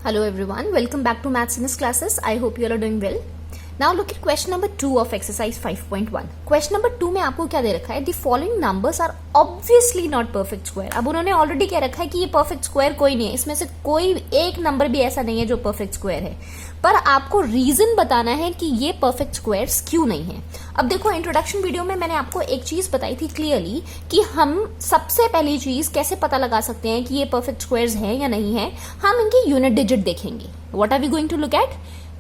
Hello everyone, welcome back to Maths in His classes. I hope you all are doing well. Now look at question number 2 of exercise 5.1. Question number 2 में आपको क्या दे रखा है? The following numbers are obviously not perfect square. अब उन्होंने already क्या रखा है कि ये perfect square कोई नहीं है, इसमें से कोई एक नंबर भी ऐसा नहीं है जो perfect square है, पर आपको रीजन बताना है कि ये परफेक्ट स्क्वायर्स क्यों नहीं है. अब देखो, इंट्रोडक्शन वीडियो में मैंने आपको एक चीज बताई थी क्लियरली कि हम सबसे पहली चीज कैसे पता लगा सकते हैं कि ये परफेक्ट स्क्वायर्स हैं या नहीं है. हम इनकी यूनिट डिजिट देखेंगे. What are we going to look at?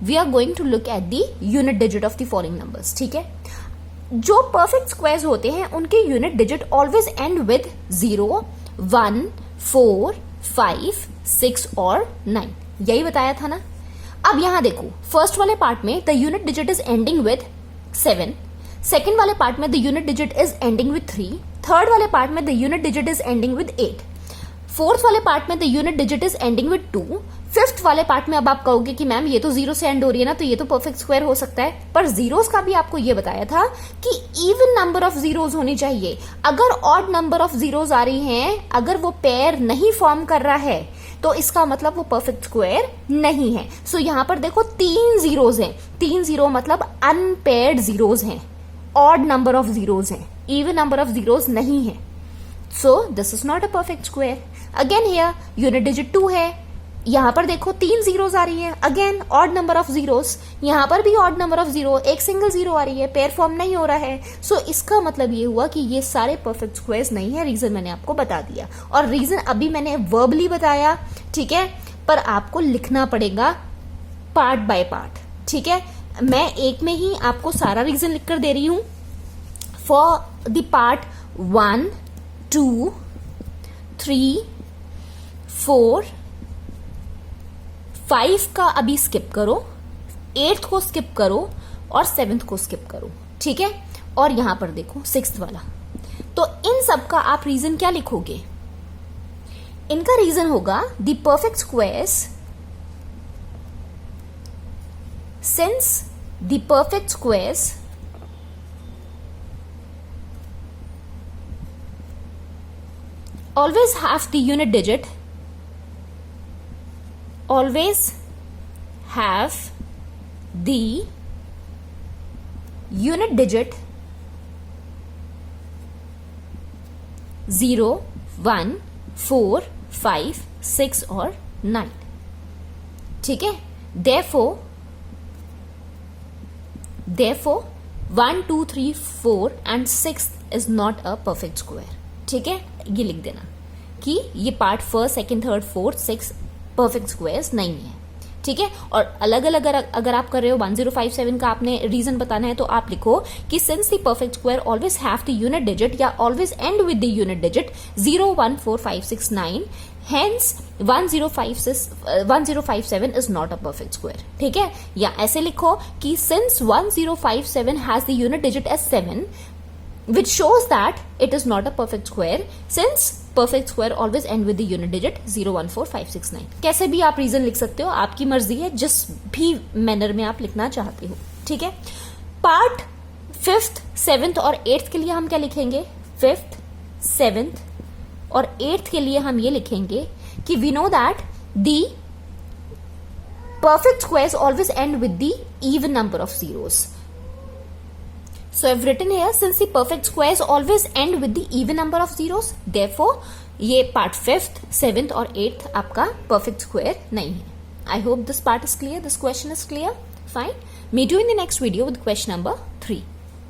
We are going to look at the unit digit of the following numbers. ठीक है, जो परफेक्ट स्क्वायर्स होते हैं उनके unit digit always end with 0, 1, 4, 5, 6 और 9. यही बताया था ना. अब यहां देखो, फर्स्ट वाले पार्ट में the unit digit is ending with 7, second वाले पार्ट में the unit digit is ending with 3, third वाले पार्ट में the unit digit is ending with 8, fourth वाले पार्ट में the unit digit is ending with 2, fifth वाले part में अब आप कहोगे कि मैम ये तो 0 से एंड हो रही है ना, तो ये तो परफेक्ट स्क्वायर हो सकता है. पर जीरोस का भी आपको ये बताया था कि इवन नंबर ऑफ जीरोस होनी चाहिए. अगर ऑड नंबर ऑफ जीरोस आ रही हैं, अगर वो पेयर नहीं फॉर्म कर रहा है, तो इसका मतलब वो परफेक्ट स्क्वायर नहीं है. सो यहां पर देखो 3 जीरोस हैं. 3 जीरो मतलब अनपेयर्ड जीरोस हैं, ऑड नंबर ऑफ जीरोस हैं, इवन नंबर ऑफ जीरोस नहीं है. So this is not a perfect square. Again here unit digit 2 है. यहां पर देखो 3 जीरोस आ रही है, again odd number of zeros. यहां पर भी ऑड नंबर ऑफ जीरो, एक सिंगल जीरो आ रही है, पेयर फॉर्म नहीं हो रहा है. सो इसका मतलब ये हुआ कि ये सारे परफेक्ट स्क्वायर्स नहीं है. रीजन मैंने आपको बता दिया, और रीजन अभी मैंने वर्बली बताया. ठीक है, पर आपको लिखना पड़ेगा पार्ट बाय पार्ट. ठीक है, मैं एक में ही आपको सारा रीजन लिखकर दे रही हूं. फॉर द पार्ट 1, 2, 3, 4, 5 का अभी स्किप करो, 8th को स्किप करो और 7th को स्किप करो. ठीक है, और यहां पर देखो 6th वाला. तो इन सब का आप रीजन क्या लिखोगे? इनका रीजन होगा the perfect squares since the perfect squares always have the unit digit, always have the unit digit 0, 1, 4, 5, 6 और 9. ठीक है, therefore 1, 2, 3, 4 and 6 is not a perfect square. ठीक है, ये लिख देना कि ये पार्ट 1, 2, 3, 4, 6 परफेक्ट स्क्वायर्स नहीं है. ठीक है, और अलग अलग अगर आप कर रहे हो 1057 का आपने रीजन बताना है, तो आप लिखो कि since the perfect square always have the unit digit या always end with the unit digit 0, 1, 4, 5, 6, 9, hence 1057 is not a perfect square. ठीक है, या ऐसे लिखो कि since 1057 has the unit digit as 7, which shows that it is not a perfect square since perfect square always end with the unit digit 0, 1, 4, 5, 6, 9. कैसे भी आप reason लिख सकते हो, आपकी मर्जी है, जिस भी मैनर में आप लिखना चाहते हो. ठीक है, पार्ट 5th, 7th और 8th के लिए हम क्या लिखेंगे? 5th, 7th और 8th के लिए हम ये लिखेंगे कि we know that the perfect squares always end with the even number of zeros. So I've written here, since the perfect squares always end with the even number of zeros, therefore ये part 5th, 7th और 8th आपका perfect square नहीं है. I hope this part is clear, this question is clear. Fine. Meet you in the next video with question number 3.